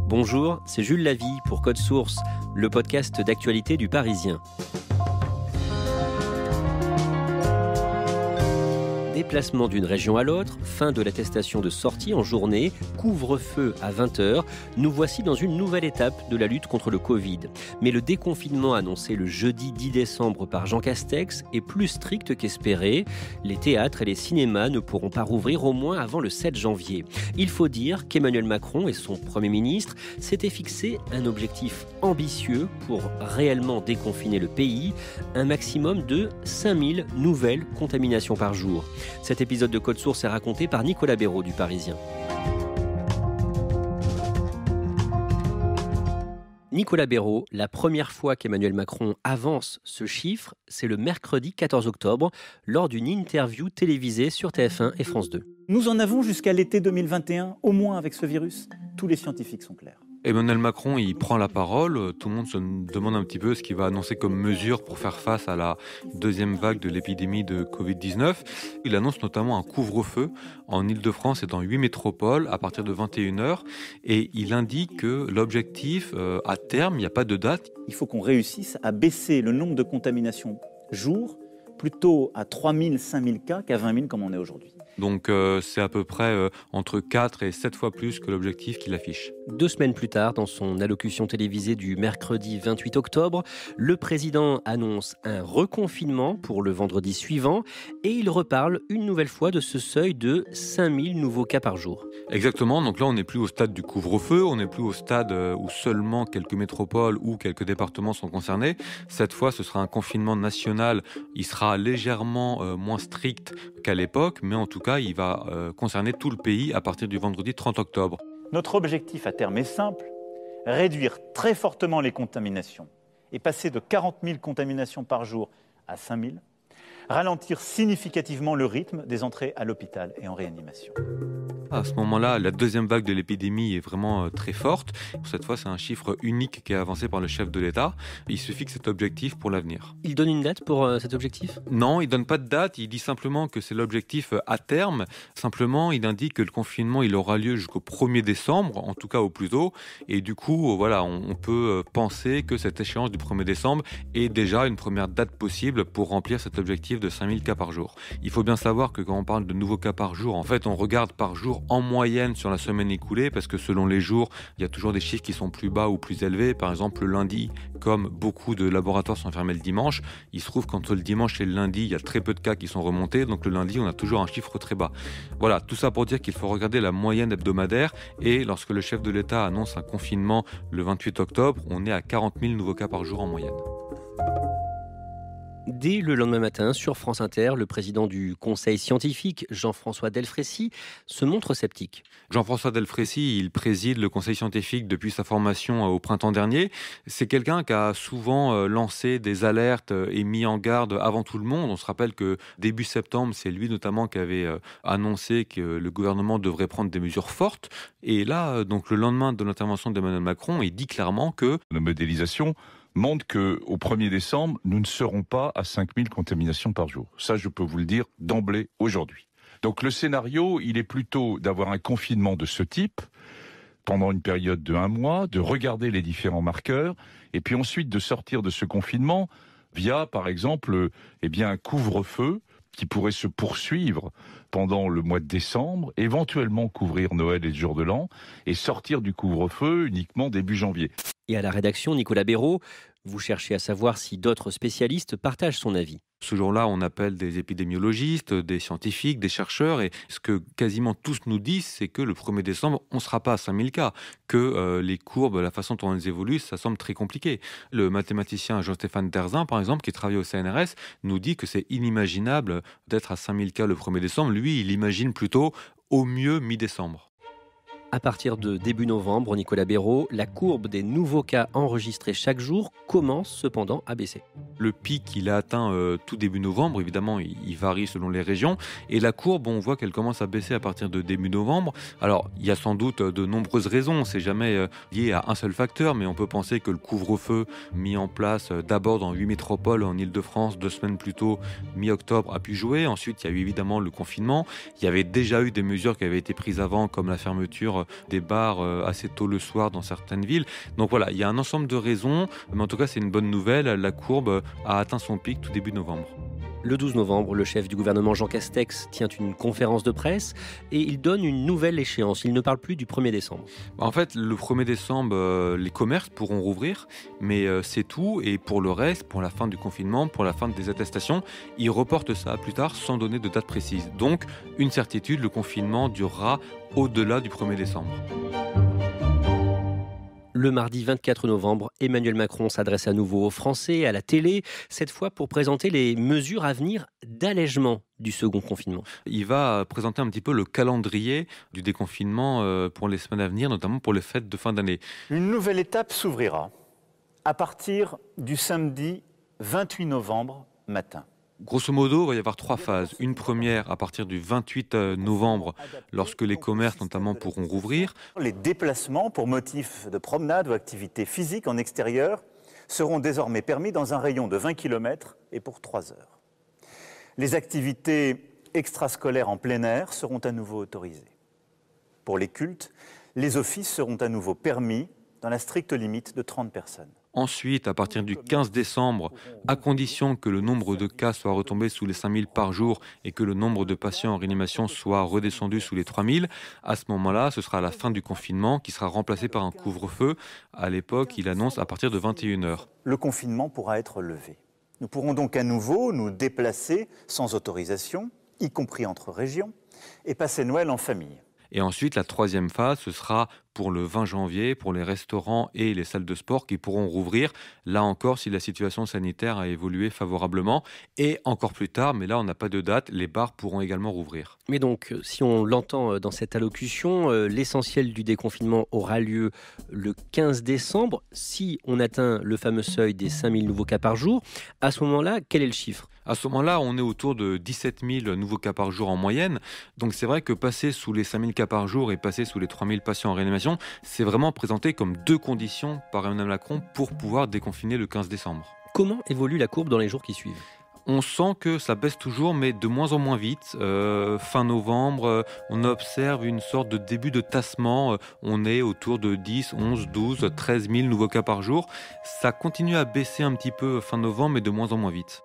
Bonjour, c'est Jules Lavie pour Code Source, le podcast d'actualité du Parisien. Déplacement d'une région à l'autre, fin de l'attestation de sortie en journée, couvre-feu à 20h, nous voici dans une nouvelle étape de la lutte contre le Covid. Mais le déconfinement annoncé le jeudi 10 décembre par Jean Castex est plus strict qu'espéré. Les théâtres et les cinémas ne pourront pas rouvrir au moins avant le 7 janvier. Il faut dire qu'Emmanuel Macron et son Premier ministre s'étaient fixé un objectif ambitieux pour réellement déconfiner le pays, un maximum de 5000 nouvelles contaminations par jour. Cet épisode de Code Source est raconté par Nicolas Béraud du Parisien. Nicolas Béraud, la première fois qu'Emmanuel Macron avance ce chiffre, c'est le mercredi 14 octobre, lors d'une interview télévisée sur TF1 et France 2. Nous en avons jusqu'à l'été 2021, au moins avec ce virus. Tous les scientifiques sont clairs. Emmanuel Macron, il prend la parole. Tout le monde se demande un petit peu ce qu'il va annoncer comme mesure pour faire face à la deuxième vague de l'épidémie de Covid-19. Il annonce notamment un couvre-feu en Île-de-France et dans 8 métropoles à partir de 21h. Et il indique que l'objectif, à terme, il n'y a pas de date. Il faut qu'on réussisse à baisser le nombre de contaminations jour, plutôt à 3 000, 5 000 cas qu'à 20 000 comme on est aujourd'hui. Donc c'est à peu près entre 4 et 7 fois plus que l'objectif qu'il affiche. 2 semaines plus tard, dans son allocution télévisée du mercredi 28 octobre, le président annonce un reconfinement pour le vendredi suivant et il reparle une nouvelle fois de ce seuil de 5000 nouveaux cas par jour. Exactement, donc là on n'est plus au stade du couvre-feu, on n'est plus au stade où seulement quelques métropoles ou quelques départements sont concernés. Cette fois ce sera un confinement national, il sera légèrement moins strict qu'à l'époque, mais en tout cas il va concerner tout le pays à partir du vendredi 30 octobre. Notre objectif à terme est simple, réduire très fortement les contaminations et passer de 40 000 contaminations par jour à 5 000, ralentir significativement le rythme des entrées à l'hôpital et en réanimation. À ce moment-là, la deuxième vague de l'épidémie est vraiment très forte. Cette fois, c'est un chiffre unique qui est avancé par le chef de l'État. Il se fixe cet objectif pour l'avenir. Il donne une date pour cet objectif ? Non, il donne pas de date. Il dit simplement que c'est l'objectif à terme. Simplement, il indique que le confinement, il aura lieu jusqu'au 1er décembre, en tout cas au plus tôt. Et du coup, voilà, on peut penser que cette échéance du 1er décembre est déjà une première date possible pour remplir cet objectif de 5000 cas par jour. Il faut bien savoir que quand on parle de nouveaux cas par jour, en fait, on regarde par jour en moyenne sur la semaine écoulée, parce que selon les jours, il y a toujours des chiffres qui sont plus bas ou plus élevés. Par exemple, le lundi, comme beaucoup de laboratoires sont fermés le dimanche, il se trouve qu'entre le dimanche et le lundi, il y a très peu de cas qui sont remontés, donc le lundi, on a toujours un chiffre très bas. Voilà, tout ça pour dire qu'il faut regarder la moyenne hebdomadaire, et lorsque le chef de l'État annonce un confinement le 28 octobre, on est à 40 000 nouveaux cas par jour en moyenne. Dès le lendemain matin, sur France Inter, le président du Conseil scientifique, Jean-François Delfraissy, se montre sceptique. Jean-François Delfraissy, il préside le Conseil scientifique depuis sa formation au printemps dernier. C'est quelqu'un qui a souvent lancé des alertes et mis en garde avant tout le monde. On se rappelle que début septembre, c'est lui notamment qui avait annoncé que le gouvernement devrait prendre des mesures fortes. Et là, donc le lendemain de l'intervention d'Emmanuel Macron, il dit clairement que nos modélisations montre qu'au 1er décembre, nous ne serons pas à 5000 contaminations par jour. Ça, je peux vous le dire d'emblée aujourd'hui. Donc le scénario, il est plutôt d'avoir un confinement de ce type pendant une période de 1 mois, de regarder les différents marqueurs, et puis ensuite de sortir de ce confinement via, par exemple, un couvre-feu qui pourrait se poursuivre pendant le mois de décembre, éventuellement couvrir Noël et le jour de l'an, et sortir du couvre-feu uniquement début janvier. Et à la rédaction, Nicolas Béraud, vous cherchez à savoir si d'autres spécialistes partagent son avis. Ce jour-là, on appelle des épidémiologistes, des scientifiques, des chercheurs, et ce que quasiment tous nous disent, c'est que le 1er décembre, on ne sera pas à 5000 cas, que les courbes, la façon dont elles évoluent, ça semble très compliqué. Le mathématicien Jean-Stéphane Terzin, par exemple, qui travaille au CNRS, nous dit que c'est inimaginable d'être à 5000 cas le 1er décembre. Lui, il imagine plutôt au mieux mi-décembre. À partir de début novembre, Nicolas Béraud, la courbe des nouveaux cas enregistrés chaque jour commence cependant à baisser. Le pic, il a atteint tout début novembre. Évidemment, il varie selon les régions. Et la courbe, on voit qu'elle commence à baisser à partir de début novembre. Alors, il y a sans doute de nombreuses raisons. C'est jamais lié à un seul facteur, mais on peut penser que le couvre-feu mis en place d'abord dans 8 métropoles en Île-de-France, 2 semaines plus tôt, mi-octobre, a pu jouer. Ensuite, il y a eu évidemment le confinement. Il y avait déjà eu des mesures qui avaient été prises avant, comme la fermeture fermeture des bars assez tôt le soir dans certaines villes. Donc voilà, il y a un ensemble de raisons, mais en tout cas c'est une bonne nouvelle. La courbe a atteint son pic tout début novembre. Le 12 novembre, le chef du gouvernement Jean Castex tient une conférence de presse et il donne une nouvelle échéance. Il ne parle plus du 1er décembre. En fait, le 1er décembre, les commerces pourront rouvrir, mais c'est tout. Et pour le reste, pour la fin du confinement, pour la fin des attestations, ils reportent ça à plus tard sans donner de date précise. Donc, une certitude, le confinement durera au-delà du 1er décembre. Le mardi 24 novembre, Emmanuel Macron s'adresse à nouveau aux Français, à la télé, cette fois pour présenter les mesures à venir d'allègement du second confinement. Il va présenter un petit peu le calendrier du déconfinement pour les semaines à venir, notamment pour les fêtes de fin d'année. Une nouvelle étape s'ouvrira à partir du samedi 28 novembre matin. Grosso modo, il va y avoir 3 phases. Une première à partir du 28 novembre, lorsque les commerces notamment pourront rouvrir. Les déplacements pour motif de promenade ou activité physique en extérieur seront désormais permis dans un rayon de 20 km et pour 3 heures. Les activités extrascolaires en plein air seront à nouveau autorisées. Pour les cultes, les offices seront à nouveau permis dans la stricte limite de 30 personnes. Ensuite, à partir du 15 décembre, à condition que le nombre de cas soit retombé sous les 5000 par jour et que le nombre de patients en réanimation soit redescendu sous les 3000, à ce moment-là, ce sera la fin du confinement qui sera remplacé par un couvre-feu. À l'époque, il annonce à partir de 21h. Le confinement pourra être levé. Nous pourrons donc à nouveau nous déplacer sans autorisation, y compris entre régions, et passer Noël en famille. Et ensuite, la troisième phase, ce sera pour le 20 janvier, pour les restaurants et les salles de sport qui pourront rouvrir, là encore si la situation sanitaire a évolué favorablement. Et encore plus tard, mais là on n'a pas de date, les bars pourront également rouvrir. Mais donc, si on l'entend dans cette allocution, l'essentiel du déconfinement aura lieu le 15 décembre. Si on atteint le fameux seuil des 5000 nouveaux cas par jour, à ce moment-là, quel est le chiffre ? À ce moment-là, on est autour de 17 000 nouveaux cas par jour en moyenne. Donc c'est vrai que passer sous les 5 000 cas par jour et passer sous les 3 000 patients en réanimation, c'est vraiment présenté comme 2 conditions par Emmanuel Macron pour pouvoir déconfiner le 15 décembre. Comment évolue la courbe dans les jours qui suivent ? On sent que ça baisse toujours, mais de moins en moins vite. Fin novembre, on observe une sorte de début de tassement. On est autour de 10, 11, 12, 13 000 nouveaux cas par jour. Ça continue à baisser un petit peu fin novembre, mais de moins en moins vite.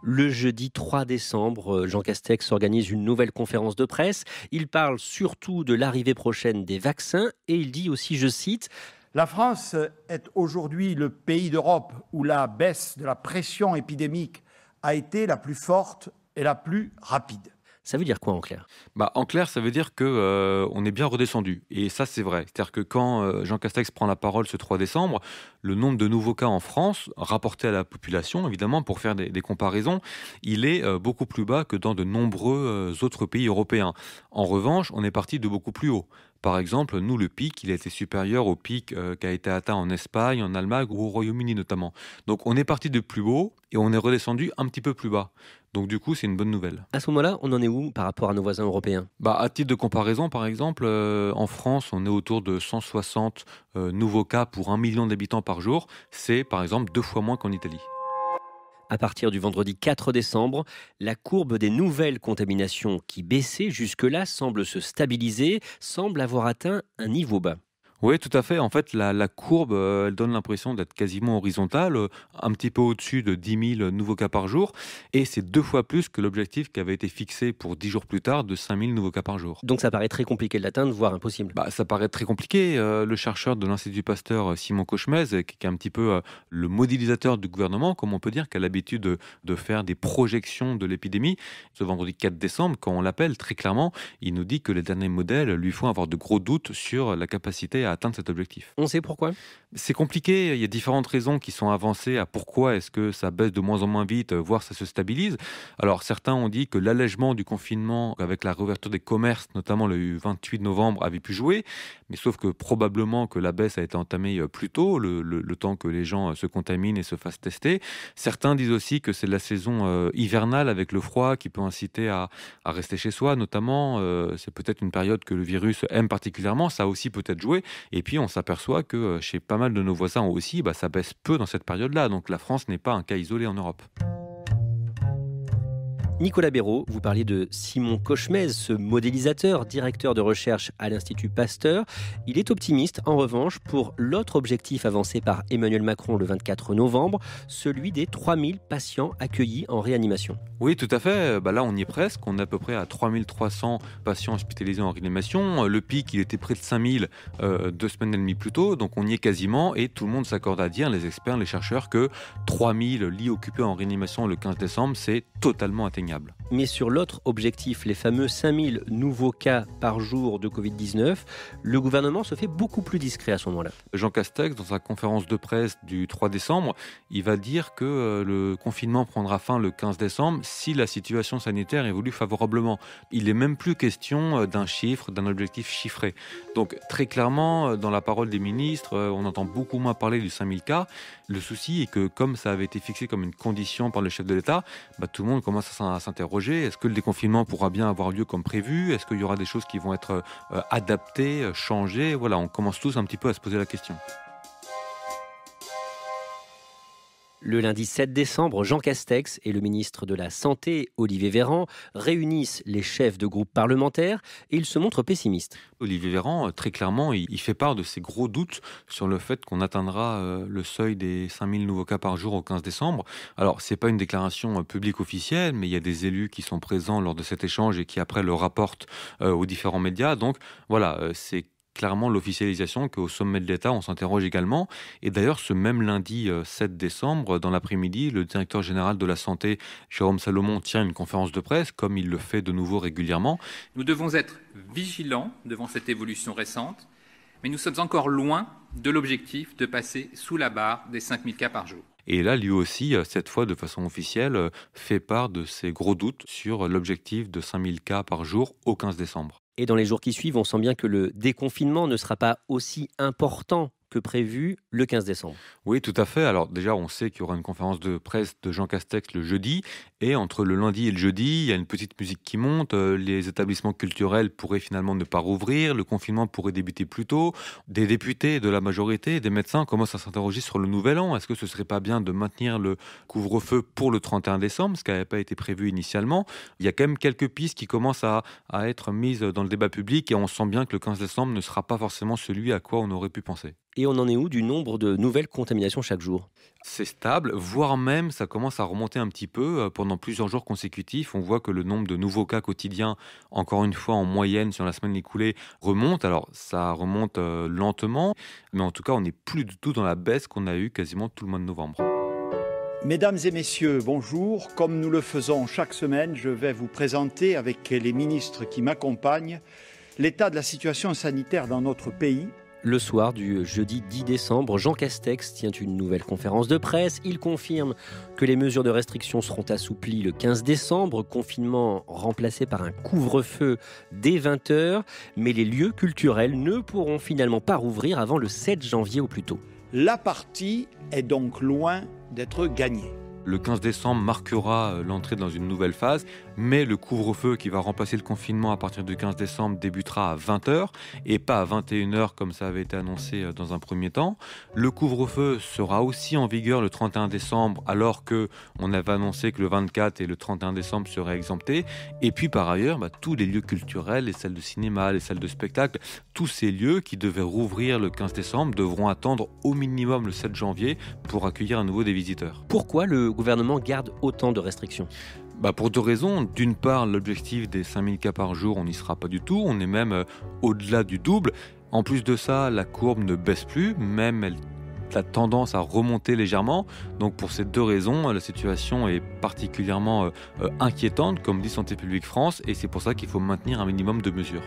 Le jeudi 3 décembre, Jean Castex organise une nouvelle conférence de presse. Il parle surtout de l'arrivée prochaine des vaccins et il dit aussi, je cite, « La France est aujourd'hui le pays d'Europe où la baisse de la pression épidémique a été la plus forte et la plus rapide. » Ça veut dire quoi en clair ? En clair, ça veut dire qu'on est bien redescendu. Et ça, c'est vrai. C'est-à-dire que quand Jean Castex prend la parole ce 3 décembre, le nombre de nouveaux cas en France, rapporté à la population, évidemment, pour faire des comparaisons, il est beaucoup plus bas que dans de nombreux autres pays européens. En revanche, on est parti de beaucoup plus haut. Par exemple, nous, le pic, il a été supérieur au pic qui a été atteint en Espagne, en Allemagne ou au Royaume-Uni notamment. Donc on est parti de plus haut et on est redescendu un petit peu plus bas. Donc du coup, c'est une bonne nouvelle. À ce moment-là, on en est où par rapport à nos voisins européens ? À titre de comparaison, par exemple, en France, on est autour de 160 nouveaux cas pour 1 million d'habitants par jour. C'est par exemple 2 fois moins qu'en Italie. À partir du vendredi 4 décembre, la courbe des nouvelles contaminations qui baissait jusque-là semble se stabiliser, semble avoir atteint un niveau bas. Oui, tout à fait. En fait, la courbe, elle donne l'impression d'être quasiment horizontale, un petit peu au-dessus de 10 000 nouveaux cas par jour. Et c'est 2 fois plus que l'objectif qui avait été fixé pour 10 jours plus tard de 5 000 nouveaux cas par jour. Donc ça paraît très compliqué de l'atteindre, voire impossible. Ça paraît très compliqué. Le chercheur de l'Institut Pasteur, Simon Cauchemez, qui est un petit peu le modélisateur du gouvernement, comme on peut dire, qui a l'habitude de faire des projections de l'épidémie. Ce vendredi 4 décembre, quand on l'appelle, très clairement, il nous dit que les derniers modèles lui font avoir de gros doutes sur la capacité à atteindre cet objectif. On sait pourquoi ? C'est compliqué, il y a différentes raisons qui sont avancées à pourquoi est-ce que ça baisse de moins en moins vite, voire ça se stabilise. Alors certains ont dit que l'allègement du confinement avec la réouverture des commerces, notamment le 28 novembre, avait pu jouer, mais sauf que probablement que la baisse a été entamée plus tôt, le temps que les gens se contaminent et se fassent tester. Certains disent aussi que c'est la saison hivernale avec le froid qui peut inciter à rester chez soi, notamment. C'est peut-être une période que le virus aime particulièrement, ça a aussi peut-être joué. Et puis on s'aperçoit que chez pas mal de nos voisins aussi, ça baisse peu dans cette période-là. Donc la France n'est pas un cas isolé en Europe. Nicolas Béraud, vous parliez de Simon Cochemez, ce modélisateur, directeur de recherche à l'Institut Pasteur. Il est optimiste, en revanche, pour l'autre objectif avancé par Emmanuel Macron le 24 novembre, celui des 3000 patients accueillis en réanimation. Oui, tout à fait. Là, on y est presque. On est à peu près à 3300 patients hospitalisés en réanimation. Le pic, il était près de 5000 2 semaines et demie plus tôt. Donc, on y est quasiment. Et tout le monde s'accorde à dire, les experts, les chercheurs, que 3000 lits occupés en réanimation le 15 décembre, c'est totalement atteignable. Mais sur l'autre objectif, les fameux 5000 nouveaux cas par jour de Covid-19, le gouvernement se fait beaucoup plus discret à ce moment-là. Jean Castex, dans sa conférence de presse du 3 décembre, il va dire que le confinement prendra fin le 15 décembre si la situation sanitaire évolue favorablement. Il n'est même plus question d'un chiffre, d'un objectif chiffré. Donc très clairement, dans la parole des ministres, on entend beaucoup moins parler du 5000 cas. Le souci est que comme ça avait été fixé comme une condition par le chef de l'État, tout le monde commence à s'interroger. Est-ce que le déconfinement pourra bien avoir lieu comme prévu ? Est-ce qu'il y aura des choses qui vont être adaptées, changées ? Voilà, on commence tous un petit peu à se poser la question. Le lundi 7 décembre, Jean Castex et le ministre de la Santé, Olivier Véran, réunissent les chefs de groupes parlementaires et ils se montrent pessimistes. Olivier Véran, très clairement, il fait part de ses gros doutes sur le fait qu'on atteindra le seuil des 5000 nouveaux cas par jour au 15 décembre. Alors, ce n'est pas une déclaration publique officielle, mais il y a des élus qui sont présents lors de cet échange et qui après le rapportent aux différents médias. Donc, voilà, c'est clairement l'officialisation qu'au sommet de l'État, on s'interroge également. Et d'ailleurs, ce même lundi 7 décembre, dans l'après-midi, le directeur général de la Santé, Jérôme Salomon, tient une conférence de presse, comme il le fait de nouveau régulièrement. Nous devons être vigilants devant cette évolution récente, mais nous sommes encore loin de l'objectif de passer sous la barre des 5000 cas par jour. Et là, lui aussi, cette fois de façon officielle, fait part de ses gros doutes sur l'objectif de 5000 cas par jour au 15 décembre. Et dans les jours qui suivent, on sent bien que le déconfinement ne sera pas aussi important que prévu le 15 décembre. Oui, tout à fait. Alors déjà, on sait qu'il y aura une conférence de presse de Jean Castex le jeudi. Et entre le lundi et le jeudi, il y a une petite musique qui monte. Les établissements culturels pourraient finalement ne pas rouvrir. Le confinement pourrait débuter plus tôt. Des députés de la majorité, des médecins commencent à s'interroger sur le nouvel an. Est-ce que ce serait pas bien de maintenir le couvre-feu pour le 31 décembre, ce qui n'avait pas été prévu initialement ? Il y a quand même quelques pistes qui commencent à être mises dans le débat public et on sent bien que le 15 décembre ne sera pas forcément celui à quoi on aurait pu penser. Et on en est où du nombre de nouvelles contaminations chaque jour ? C'est stable, voire même ça commence à remonter un petit peu. Pendant plusieurs jours consécutifs, on voit que le nombre de nouveaux cas quotidiens, encore une fois en moyenne sur la semaine écoulée, remonte. Alors ça remonte lentement, mais en tout cas on n'est plus du tout dans la baisse qu'on a eue quasiment tout le mois de novembre. Mesdames et messieurs, bonjour. Comme nous le faisons chaque semaine, je vais vous présenter avec les ministres qui m'accompagnent l'état de la situation sanitaire dans notre pays. Le soir du jeudi 10 décembre, Jean Castex tient une nouvelle conférence de presse. Il confirme que les mesures de restriction seront assouplies le 15 décembre, confinement remplacé par un couvre-feu dès 20h. Mais les lieux culturels ne pourront finalement pas rouvrir avant le 7 janvier au plus tôt. La partie est donc loin d'être gagnée. Le 15 décembre marquera l'entrée dans une nouvelle phase, mais le couvre-feu qui va remplacer le confinement à partir du 15 décembre débutera à 20h et pas à 21h comme ça avait été annoncé dans un premier temps. Le couvre-feu sera aussi en vigueur le 31 décembre alors qu'on avait annoncé que le 24 et le 31 décembre seraient exemptés. Et puis par ailleurs, tous les lieux culturels, les salles de cinéma, les salles de spectacle, tous ces lieux qui devaient rouvrir le 15 décembre devront attendre au minimum le 7 janvier pour accueillir à nouveau des visiteurs. Pourquoi le gouvernement garde autant de restrictions ? Pour deux raisons. D'une part, l'objectif des 5000 cas par jour, on n'y sera pas du tout. On est même au-delà du double. En plus de ça, la courbe ne baisse plus, même elle a tendance à remonter légèrement. Donc pour ces deux raisons, la situation est particulièrement inquiétante, comme dit Santé publique France, et c'est pour ça qu'il faut maintenir un minimum de mesures.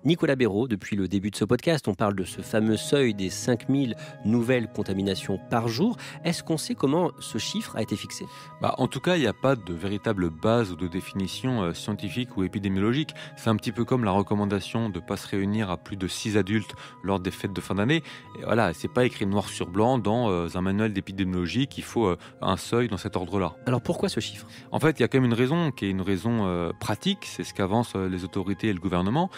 Nicolas Béraud, depuis le début de ce podcast, on parle de ce fameux seuil des 5000 nouvelles contaminations par jour. Est-ce qu'on sait comment ce chiffre a été fixé ? En tout cas, il n'y a pas de véritable base ou de définition scientifique ou épidémiologique. C'est un petit peu comme la recommandation de ne pas se réunir à plus de 6 adultes lors des fêtes de fin d'année. Et voilà, c'est pas écrit noir sur blanc dans un manuel d'épidémiologie qu'il faut un seuil dans cet ordre-là. Alors pourquoi ce chiffre ? En fait, il y a quand même une raison qui est une raison pratique, c'est ce qu'avancent les autorités et le gouvernement.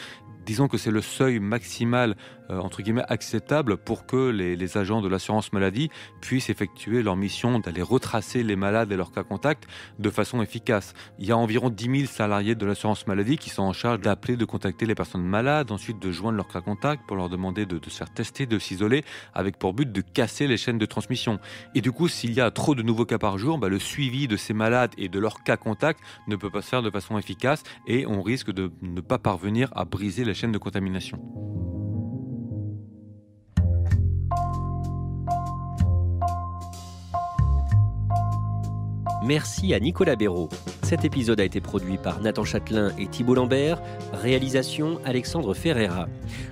Disons que c'est le seuil maximal entre guillemets acceptable pour que les agents de l'assurance maladie puissent effectuer leur mission d'aller retracer les malades et leurs cas contacts de façon efficace. Il y a environ 10 000 salariés de l'assurance maladie qui sont en charge d'appeler, de contacter les personnes malades, ensuite de joindre leurs cas contacts pour leur demander de se faire tester, de s'isoler, avec pour but de casser les chaînes de transmission. Et du coup, s'il y a trop de nouveaux cas par jour, le suivi de ces malades et de leurs cas contacts ne peut pas se faire de façon efficace et on risque de ne pas parvenir à briser les chaînes de contamination. Merci à Nicolas Béraud. Cet épisode a été produit par Nathan Châtelain et Thibault Lambert. Réalisation Alexandre Ferreira.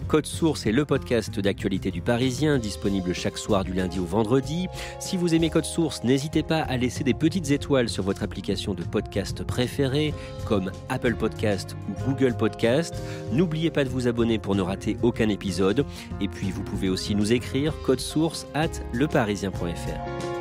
Code Source est le podcast d'actualité du Parisien, disponible chaque soir du lundi au vendredi. Si vous aimez Code Source, n'hésitez pas à laisser des petites étoiles sur votre application de podcast préférée, comme Apple Podcast ou Google Podcast. N'oubliez pas de vous abonner pour ne rater aucun épisode. Et puis vous pouvez aussi nous écrire codesource@leparisien.fr.